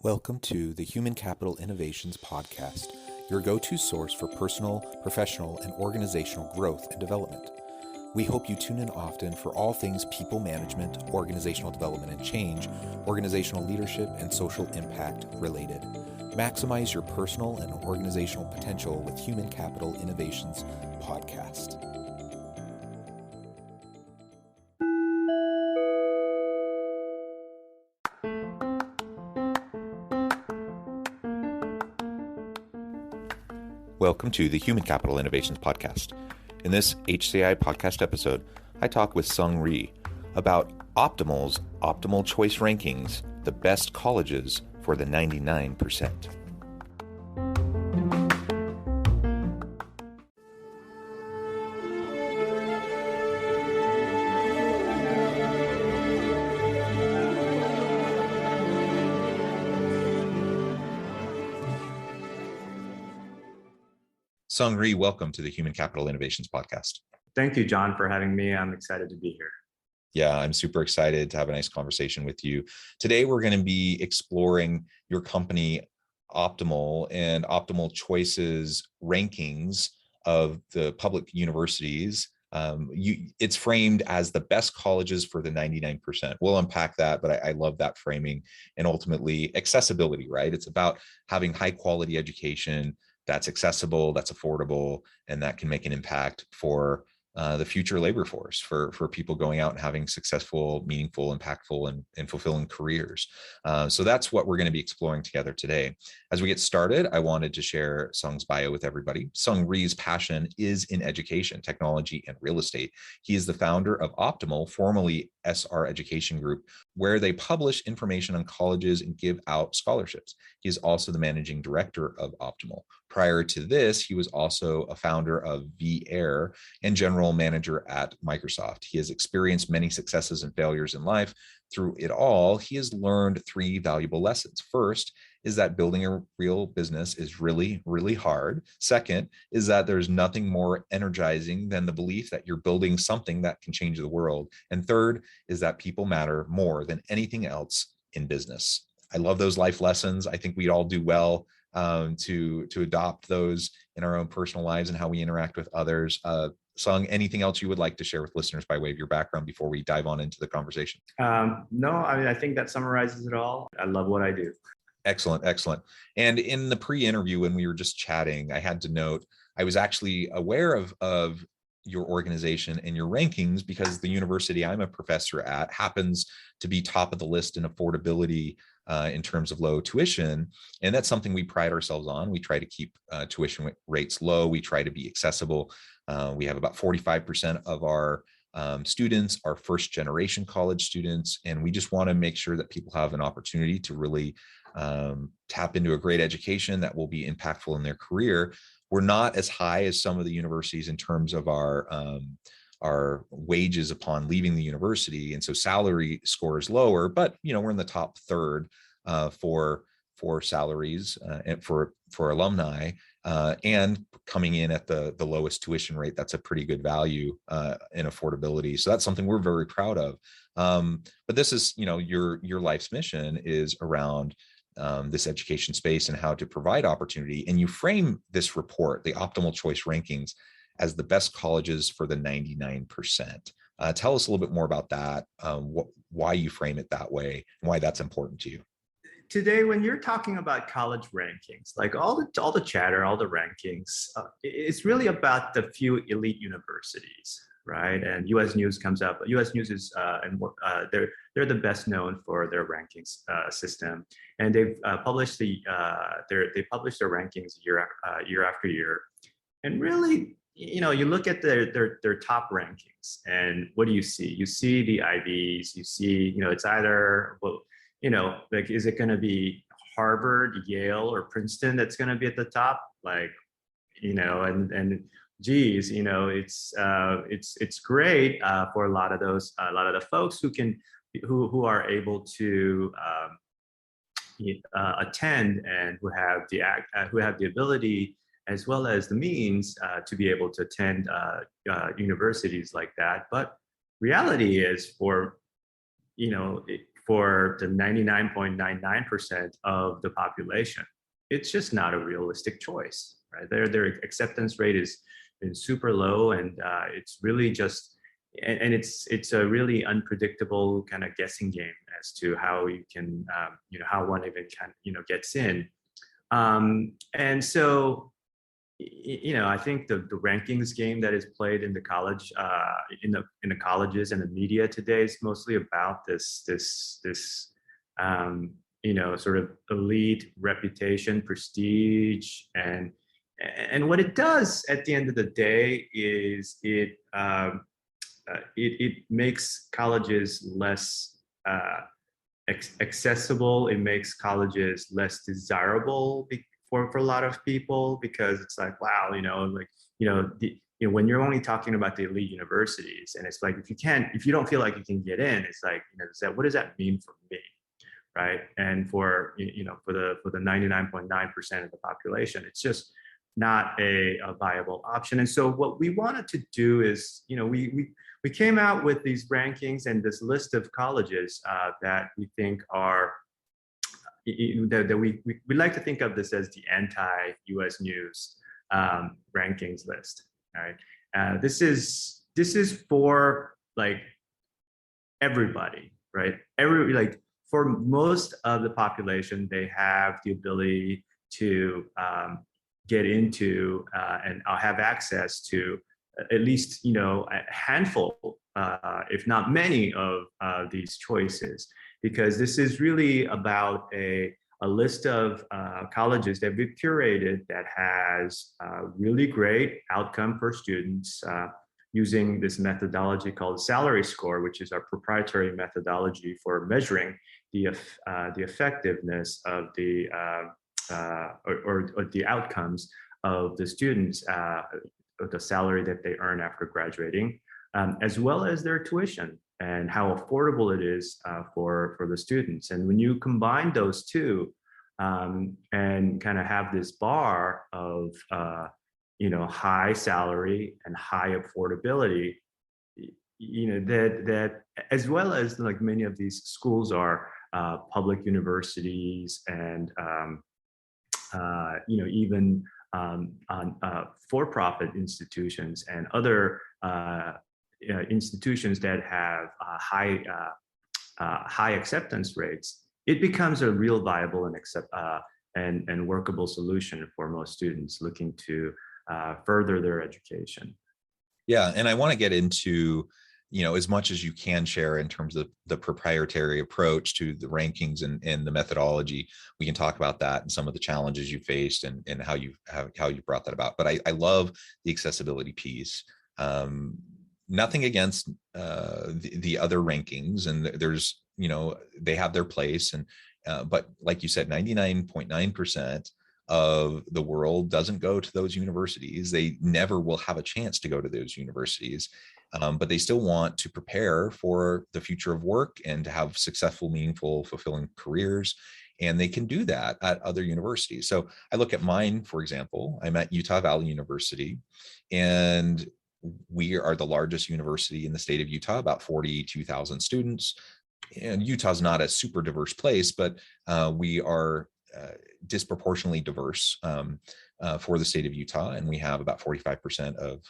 Welcome to the Human Capital Innovations Podcast, your go-to source for personal, professional, and organizational growth and development. We hope you tune in often for all things people management, organizational development and change, organizational leadership, and social impact related. Maximize your personal and organizational potential with Human Capital Innovations Podcast. Welcome to the Human Capital Innovations Podcast. In this HCI podcast episode, I talk with Rhee about Optimal's Optimal Choice Rankings, the best colleges for the 99%. Rhee, welcome to the Human Capital Innovations Podcast. Thank you, John, for having me. I'm excited to be here. Yeah, I'm super excited to have a nice conversation with you. Today, we're going to be exploring your company, Optimal, and Optimal Choices rankings of the public universities. It's framed as the best colleges for the 99%. We'll unpack that, but I love that framing. And ultimately, accessibility, right? It's about having high quality education that's accessible, that's affordable, and that can make an impact for the future labor force, for people going out and having successful, meaningful, impactful, and fulfilling careers. So that's what we're going to be exploring together today. As we get started, I wanted to share Sung's bio with everybody. Rhee's passion is in education, technology, and real estate. He is the founder of Optimal, formerly SR Education Group, where they publish information on colleges and give out scholarships. He is also the managing director of Optimal. Prior to this, he was also a founder of VR and general manager at Microsoft. He has experienced many successes and failures in life. Through it all, he has learned three valuable lessons. First is that building a real business is really, really hard. Second is that there's nothing more energizing than the belief that you're building something that can change the world. And third is that people matter more than anything else in business. I love those life lessons. I think we'd all do well to adopt those in our own personal lives and how we interact with others. Sung, anything else you would like to share with listeners by way of your background before we dive on into the conversation? No, I think that summarizes it all. I love what I do. Excellent, excellent. And in the pre-interview, when we were just chatting, I had to note, I was actually aware of your organization and your rankings because the university I'm a professor at happens to be top of the list in affordability in terms of low tuition. And that's something we pride ourselves on. We try to keep tuition rates low. We try to be accessible. We have about 45% of our students are first generation college students. And we just want to make sure that people have an opportunity to really tap into a great education that will be impactful in their career. We're not as high as some of the universities in terms of our wages upon leaving the university, and so salary score is lower. But we're in the top third for salaries and for alumni, and coming in at the lowest tuition rate. That's a pretty good value in affordability. So that's something we're very proud of. But this is your life's mission is around this education space and how to provide opportunity. And you frame this report, the Optimal Choice Rankings, as the best colleges for the 99%. Tell us a little bit more about that, why you frame it that way, and why that's important to you. Today, when you're talking about college rankings, like all the chatter, all the rankings, it's really about the few elite universities, right? And U.S. News comes up. U.S. News is they're the best known for their rankings system, and they've published their rankings year after year, and really, you look at their top rankings, and what do you see? You see the IVs. You see, it's either like, is it going to be Harvard, Yale, or Princeton that's going to be at the top? Like, and geez, it's great for a lot of the folks who are able to attend and who have the ability as well as the means to be able to attend universities like that. But reality is, for for the 99.99% of the population, it's just not a realistic choice, right? Their acceptance rate is super low, and it's really just, and it's a really unpredictable kind of guessing game as to how you can, how one even can, gets in. And so, I think the rankings game that is played in the college, in the colleges and the media today is mostly about this sort of elite reputation, prestige, and what it does at the end of the day is it makes colleges less accessible. It makes colleges less desirable for a lot of people, because it's like, wow, when you're only talking about the elite universities, and it's like, if you don't feel like you can get in, it's like, what does that mean for me, right? And for the 99.9% of the population, it's just not a viable option. And so what we wanted to do is, we came out with these rankings and this list of colleges that we think are, that we like to think of this as the anti-US News rankings list. All right, this is for like everybody, right? For most of the population, they have the ability to get into and have access to at least a handful, if not many, of these choices, because this is really about a list of colleges that we've curated that has really great outcome for students using this methodology called salary score, which is our proprietary methodology for measuring the effectiveness of the or the outcomes of the students, the salary that they earn after graduating, as well as their tuition and how affordable it is for the students. And when you combine those two and kind of have this bar of high salary and high affordability, that as well as like many of these schools are public universities and even for-profit institutions and other institutions that have high acceptance rates, it becomes a real viable and workable solution for most students looking to further their education. Yeah, and I want to get into as much as you can share in terms of the proprietary approach to the rankings and the methodology. We can talk about that and some of the challenges you faced and how you brought that about. But I love the accessibility piece. Nothing against the other rankings, and there's they have their place, and but like you said, 99.9% of the world doesn't go to those universities. They never will have a chance to go to those universities. But they still want to prepare for the future of work and to have successful, meaningful, fulfilling careers. And they can do that at other universities. So I look at mine, for example. I'm at Utah Valley University, and we are the largest university in the state of Utah, about 42,000 students. And Utah's not a super diverse place, but we are disproportionately diverse for the state of Utah. And we have about 45% of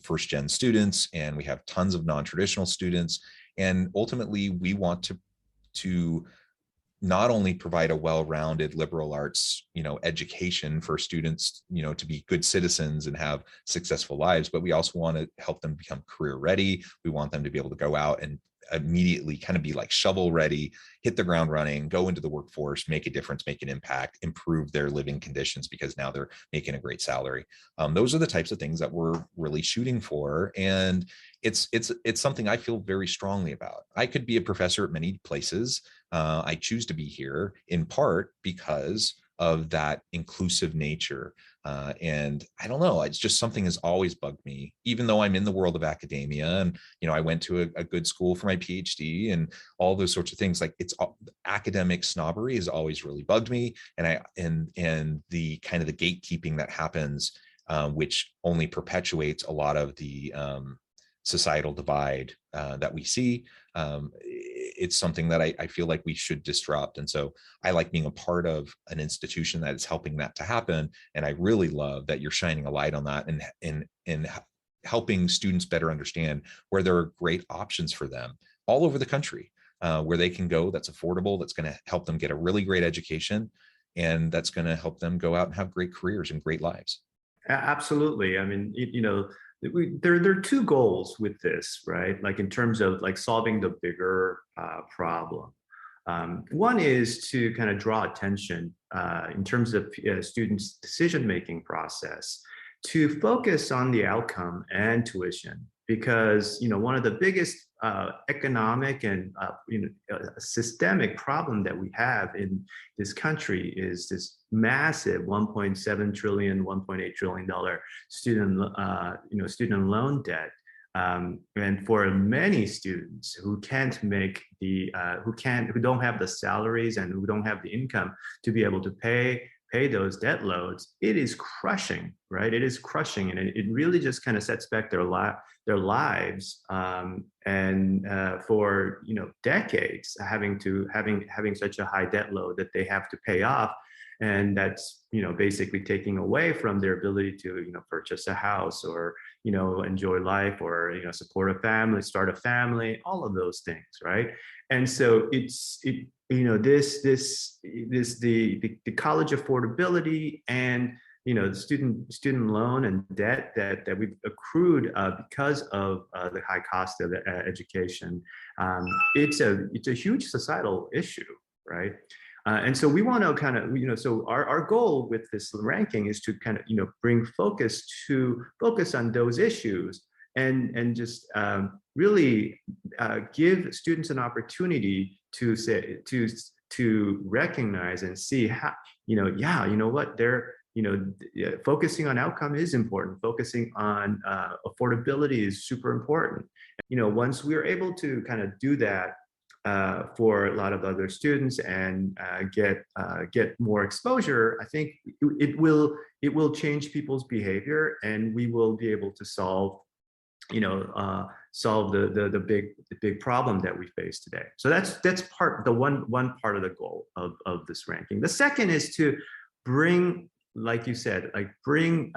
first gen students, and we have tons of non-traditional students. And ultimately, we want to not only provide a well-rounded liberal arts education for students to be good citizens and have successful lives, but we also want to help them become career ready. We want them to be able to go out and immediately kind of be like shovel ready, hit the ground running, go into the workforce, make a difference, make an impact, improve their living conditions because now they're making a great salary. Those are the types of things that we're really shooting for. And it's something I feel very strongly about. I could be a professor at many places. I choose to be here in part because of that inclusive nature. And I don't know, it's just something has always bugged me, even though I'm in the world of academia and, I went to a good school for my PhD and all those sorts of things. Like academic snobbery has always really bugged me. And the kind of the gatekeeping that happens, which only perpetuates a lot of the societal divide that we see. it's something that I feel like we should disrupt. And so I like being a part of an institution that is helping that to happen. And I really love that you're shining a light on that and helping students better understand where there are great options for them all over the country, where they can go that's affordable, that's going to help them get a really great education, and that's going to help them go out and have great careers and great lives. Absolutely. I mean, there are two goals with this, right? Like in terms of like solving the bigger problem. One is to kind of draw attention in terms of students' decision-making process to focus on the outcome and tuition, because one of the biggest economic and systemic problem that we have in this country is this massive 1.7 trillion, 1.8 trillion dollar student loan debt. And for many students who can't make who don't have the salaries and who don't have the income to be able to pay those debt loads, it is crushing, right? It is crushing, and it really just kind of sets back their lives, and for decades having such a high debt load that they have to pay off, and that's basically taking away from their ability to purchase a house or enjoy life or support a family, start a family, all of those things, right? And so the college affordability and the student loan and debt that we've accrued because of the high cost of education, it's a huge societal issue, right? And so we want to kind of, so our goal with this ranking is to kind of, bring focus on those issues and just really give students an opportunity to recognize and see how, what they're, focusing on outcome is important. Focusing on affordability is super important. Once we're able to kind of do that for a lot of other students and get more exposure, I think it will change people's behavior, and we will be able to solve the big problem that we face today. So that's one part of the goal of this ranking. The second is to bring, like you said, bring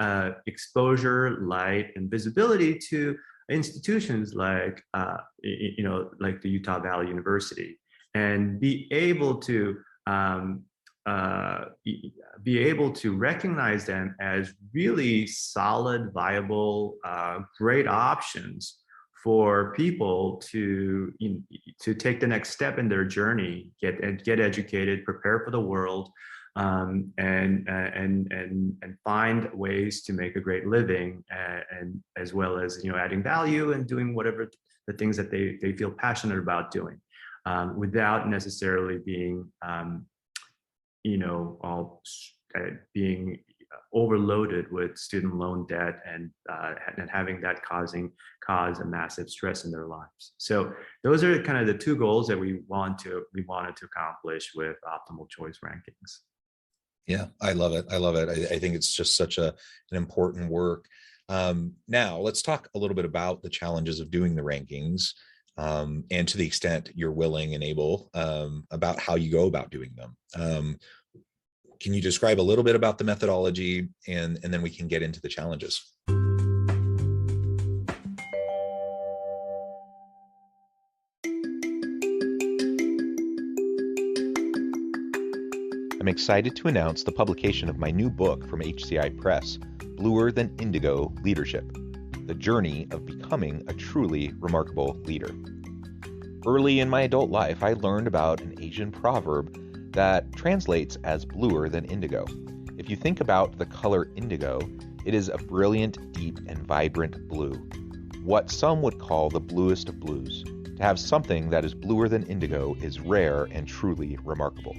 exposure, light, and visibility to institutions like like the Utah Valley University, and be able to recognize them as really solid, viable, great options for people to take the next step in their journey, get educated, prepare for the world, and find ways to make a great living, and as well as adding value and doing whatever the things that they feel passionate about doing, without necessarily being being overloaded with student loan debt and having that cause a massive stress in their lives. So those are kind of the two goals that we wanted to accomplish with optimal choice rankings. Yeah, I love it. I think it's just such an important work. Now let's talk a little bit about the challenges of doing the rankings, and to the extent you're willing and able, about how you go about doing them. Can you describe a little bit about the methodology, and then we can get into the challenges? I'm excited to announce the publication of my new book from HCI Press, Bluer Than Indigo Leadership: The Journey of Becoming a Truly Remarkable Leader. Early in my adult life, I learned about an Asian proverb that translates as bluer than indigo. If you think about the color indigo, it is a brilliant, deep, and vibrant blue, what some would call the bluest of blues. To have something that is bluer than indigo is rare and truly remarkable.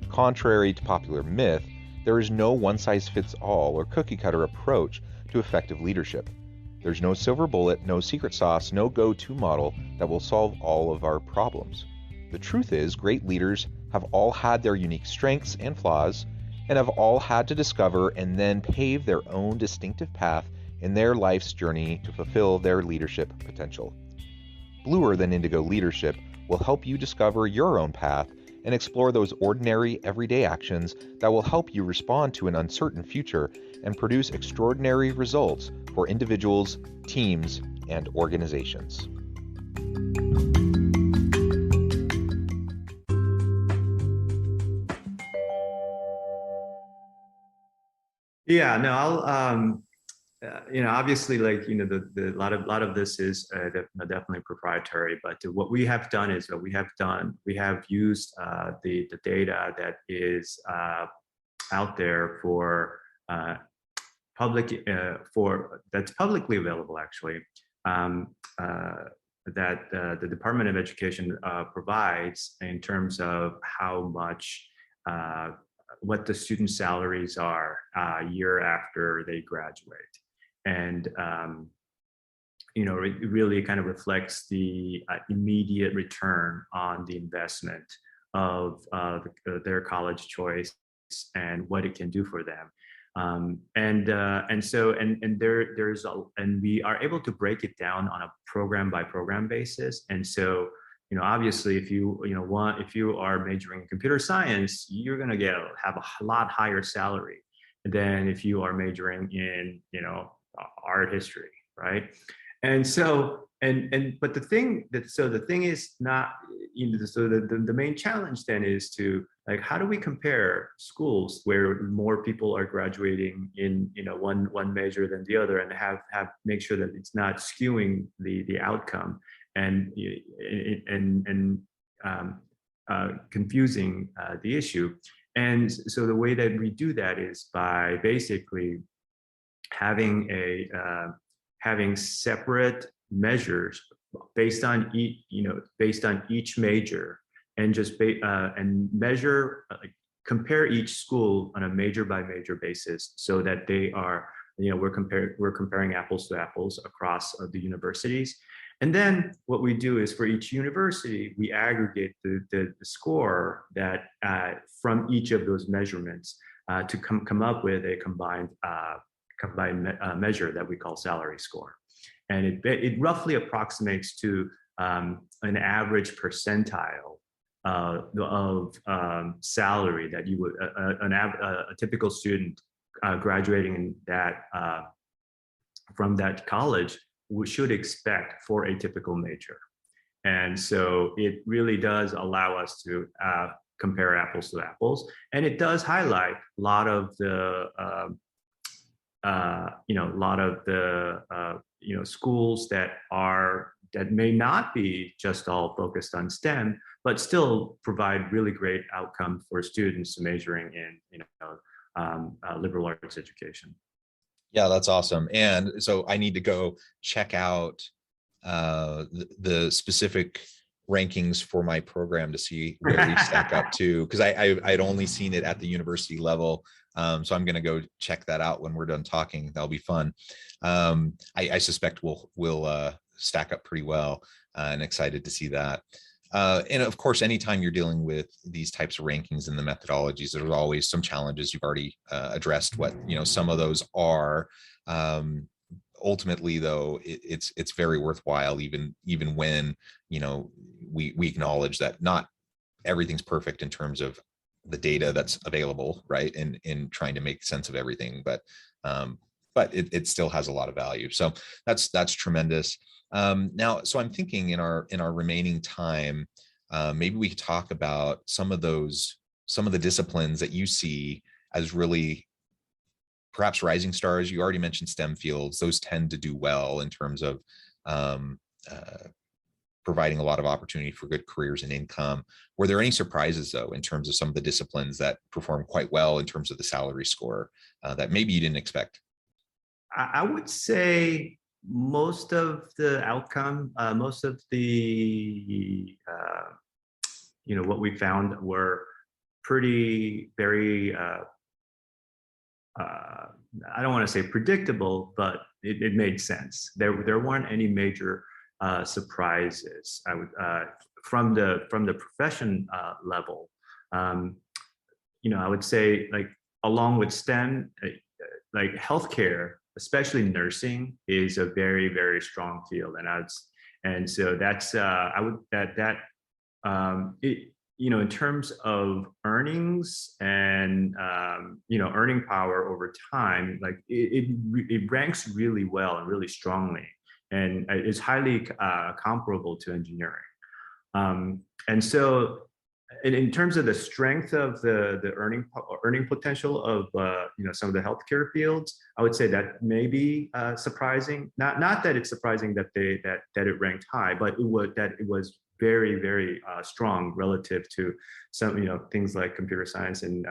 Contrary to popular myth, there is no one-size-fits-all or cookie-cutter approach to effective leadership. There's no silver bullet, no secret sauce, no go-to model that will solve all of our problems. The truth is, great leaders have all had their unique strengths and flaws, and have all had to discover and then pave their own distinctive path in their life's journey to fulfill their leadership potential. Bluer Than Indigo Leadership will help you discover your own path and explore those ordinary, everyday actions that will help you respond to an uncertain future and produce extraordinary results for individuals, teams, and organizations. Yeah, no, obviously, like, the lot of this is definitely proprietary. But what we have done is we have used the data that is out there for that's publicly available, actually, that the Department of Education provides in terms of how much what the student salaries are year after they graduate. And it really kind of reflects the immediate return on the investment of their college choice and what it can do for them. And we are able to break it down on a program by program basis. And so, obviously, if you are majoring in computer science, you're going to have a lot higher salary than if you are majoring in art history, right? And so, but the thing is not, so the main challenge then is to, like, how do we compare schools where more people are graduating in one major than the other, and make sure that it's not skewing the outcome and confusing the issue. And so the way that we do that is by basically having separate measures based on each major, and just measure, compare each school on a major by major basis, so that they are, we're comparing apples to apples across the universities. And then what we do is, for each university, we aggregate the score that from each of those measurements to come up with a combined measure that we call salary score. And it roughly approximates to an average percentile of salary that you would a typical student graduating in from that college should expect for a typical major. And so it really does allow us to compare apples to apples, and it does highlight a lot of the schools that may not be just all focused on STEM, but still provide really great outcome for students majoring in liberal arts education. Yeah, that's awesome. And so I need to go check out the specific rankings for my program to see where we stack up to, because I'd only seen it at the university level. So I'm going to go check that out when we're done talking. That'll be fun. I suspect we'll stack up pretty well, and excited to see that. And of course, anytime you're dealing with these types of rankings and the methodologies, there's always some challenges. You've already addressed what some of those are. Ultimately, though, it's very worthwhile, even when we acknowledge that not everything's perfect in terms of the data that's available, right? And in trying to make sense of everything, but it still has a lot of value. So that's tremendous. Now, so I'm thinking in our remaining time, maybe we could talk about some of the disciplines that you see as really perhaps rising stars. You already mentioned STEM fields; those tend to do well in terms of providing a lot of opportunity for good careers and income. Were there any surprises, though, in terms of some of the disciplines that perform quite well in terms of the salary score that maybe you didn't expect? I would say most of the outcome, most of the, what we found were very, I don't want to say predictable, but it made sense. There weren't any major surprises. I would from the profession level. I would say, like, along with STEM, like healthcare, especially nursing, is a very, very strong field, and so that's that in terms of earnings and earning power over time, like it ranks really well and really strongly, and is highly comparable to engineering. And so, in terms of the strength of the earning potential of some of the healthcare fields, I would say that may be surprising. Not that it's surprising that that it ranked high, but it was very, very strong relative to some things like computer science and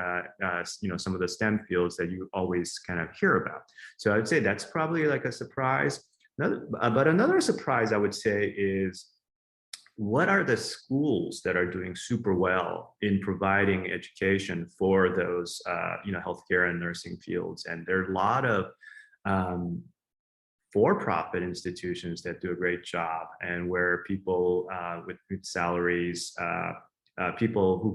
some of the STEM fields that you always kind of hear about. So I would say that's probably like a surprise. But another surprise I would say is, what are the schools that are doing super well in providing education for those healthcare and nursing fields? And there are a lot of for-profit institutions that do a great job, and where people with good salaries, people who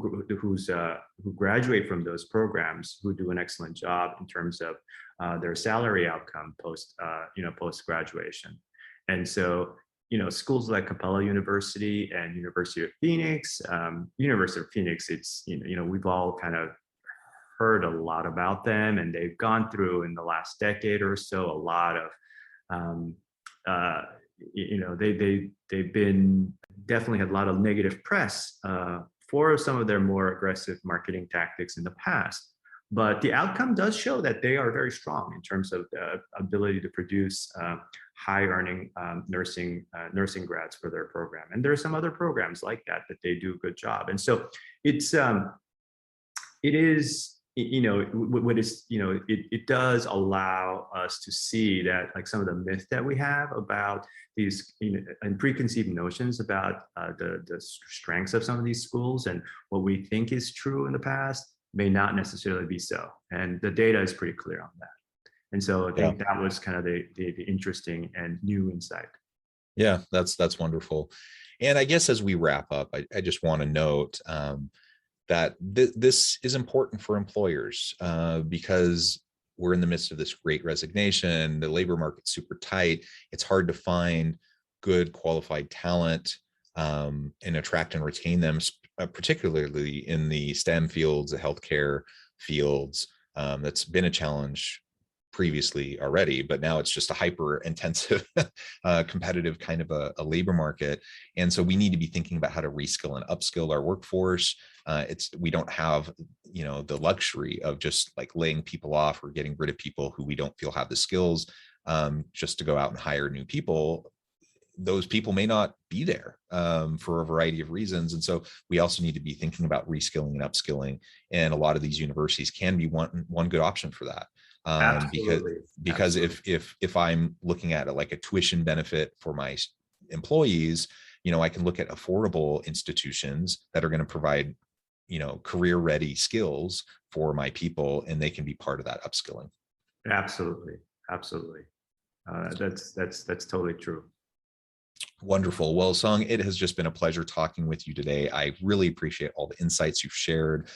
graduate from those programs, who do an excellent job in terms of their salary outcome post graduation. And so, schools like Capella University and University of Phoenix, it's, we've all kind of heard a lot about them, and they've gone through in the last decade or so a lot of, they've been definitely had a lot of negative press for some of their more aggressive marketing tactics in the past. But the outcome does show that they are very strong in terms of the ability to produce high-earning nursing grads for their program. And there are some other programs like that they do a good job. And so it does allow us to see that, like, some of the myth that we have about these and preconceived notions about the strengths of some of these schools and what we think is true in the past may not necessarily be so. And the data is pretty clear on that. And so I think that was kind of the interesting and new insight. Yeah, that's wonderful. And I guess as we wrap up, I just want to note that this is important for employers because we're in the midst of this great resignation. The labor market's super tight. It's hard to find good qualified talent and attract and retain them, particularly in the STEM fields, the healthcare fields. That's been a challenge previously already, but now it's just a hyper intensive competitive kind of a labor market. And so we need to be thinking about how to reskill and upskill our workforce. We don't have the luxury of just like laying people off or getting rid of people who we don't feel have the skills just to go out and hire new people. Those people may not be there for a variety of reasons. And so we also need to be thinking about reskilling and upskilling. And a lot of these universities can be one good option for that. Because if I'm looking at it like a tuition benefit for my employees, I can look at affordable institutions that are going to provide, career ready skills for my people, and they can be part of that upskilling. Absolutely. That's totally true. Wonderful. Well, Sung, it has just been a pleasure talking with you today. I really appreciate all the insights you've shared.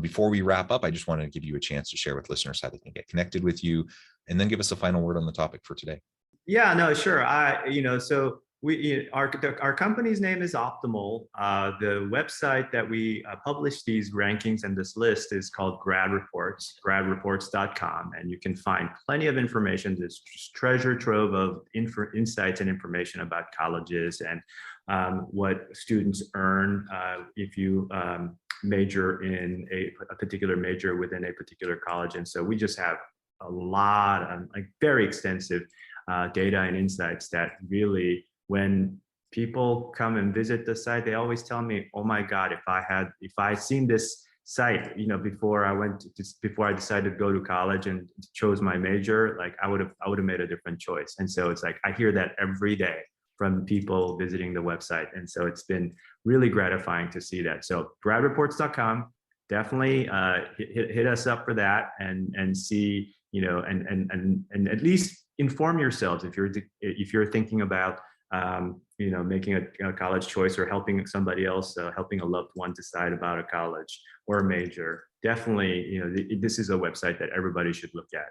Before we wrap up, I just wanted to give you a chance to share with listeners how they can get connected with you, and then give us a final word on the topic for today. Yeah, no, sure. So our company's name is Optimal. The website that we publish these rankings and this list is called Grad Reports, gradreports.com, and you can find plenty of information. There's treasure trove of insights and information about colleges and what students earn if you major in a particular major within a particular college. And so we just have a lot of very extensive data and insights that really, when people come and visit the site, they always tell me, "Oh my God, if I seen this site, before I decided to go to college and chose my major, like I would have made a different choice." And so it's like, I hear that every day from people visiting the website. And so it's been really gratifying to see that. So gradreports.com, definitely hit us up for that and see, and at least inform yourselves if you're thinking about making a college choice, or helping somebody else, helping a loved one decide about a college or a major. Definitely, this is a website that everybody should look at.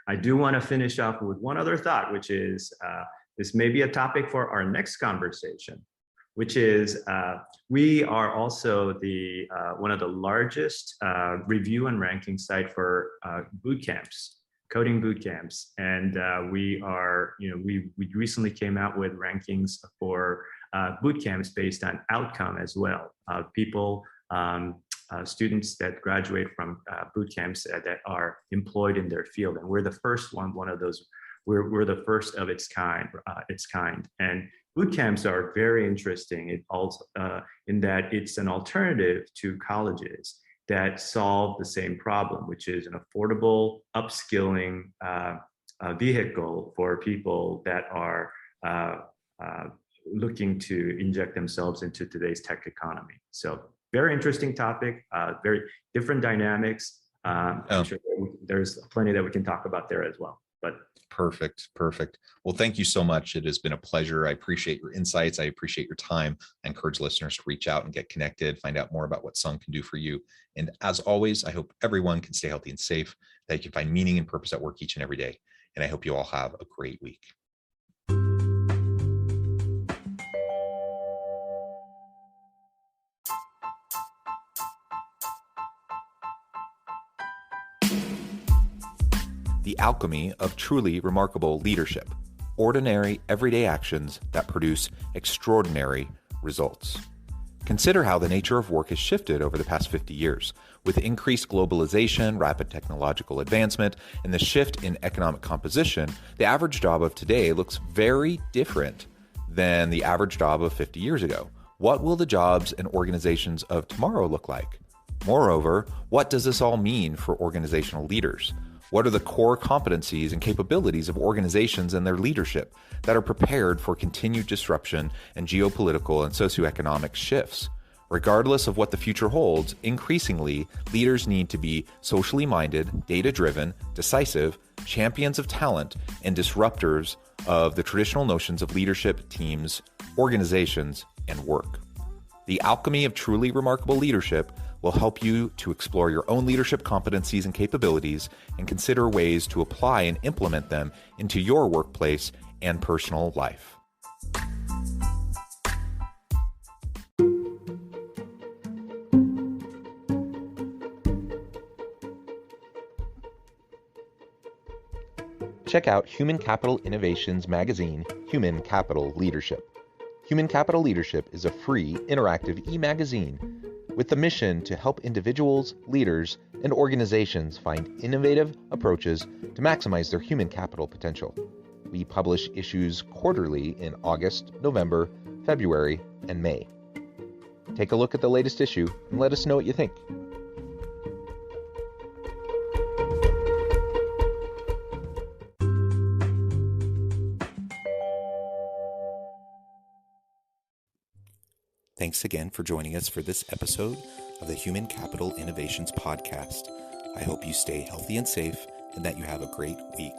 I do want to finish off with one other thought, which is this may be a topic for our next conversation. which is we are also the one of the largest review and ranking site for boot camps, coding boot camps, and we are, we recently came out with rankings for boot camps based on outcome as well. People, students that graduate from boot camps that are employed in their field, and we're the first one of those. We're the first of its kind, and boot camps are very interesting. It also in that it's an alternative to colleges that solve the same problem, which is an affordable upskilling vehicle for people that are looking to inject themselves into today's tech economy. So very interesting topic, very different dynamics. I'm sure there's plenty that we can talk about there as well. But Perfect. Well, thank you so much. It has been a pleasure. I appreciate your insights. I appreciate your time. I encourage listeners to reach out and get connected, find out more about what Sung can do for you. And as always, I hope everyone can stay healthy and safe, that you can find meaning and purpose at work each and every day. And I hope you all have a great week. The alchemy of truly remarkable leadership. Ordinary, everyday actions that produce extraordinary results. Consider how the nature of work has shifted over the past 50 years. With increased globalization, rapid technological advancement, and the shift in economic composition, the average job of today looks very different than the average job of 50 years ago. What will the jobs and organizations of tomorrow look like? Moreover, what does this all mean for organizational leaders? What are the core competencies and capabilities of organizations and their leadership that are prepared for continued disruption and geopolitical and socioeconomic shifts? Regardless of what the future holds, increasingly, leaders need to be socially minded, data-driven, decisive, champions of talent, and disruptors of the traditional notions of leadership, teams, organizations, and work. The alchemy of truly remarkable leadership will help you to explore your own leadership competencies and capabilities and consider ways to apply and implement them into your workplace and personal life. Check out Human Capital Innovations magazine, Human Capital Leadership. Human Capital Leadership is a free, interactive e-magazine with the mission to help individuals, leaders, and organizations find innovative approaches to maximize their human capital potential. We publish issues quarterly in August, November, February, and May. Take a look at the latest issue and let us know what you think. Thanks again for joining us for this episode of the Human Capital Innovations Podcast. I hope you stay healthy and safe and that you have a great week.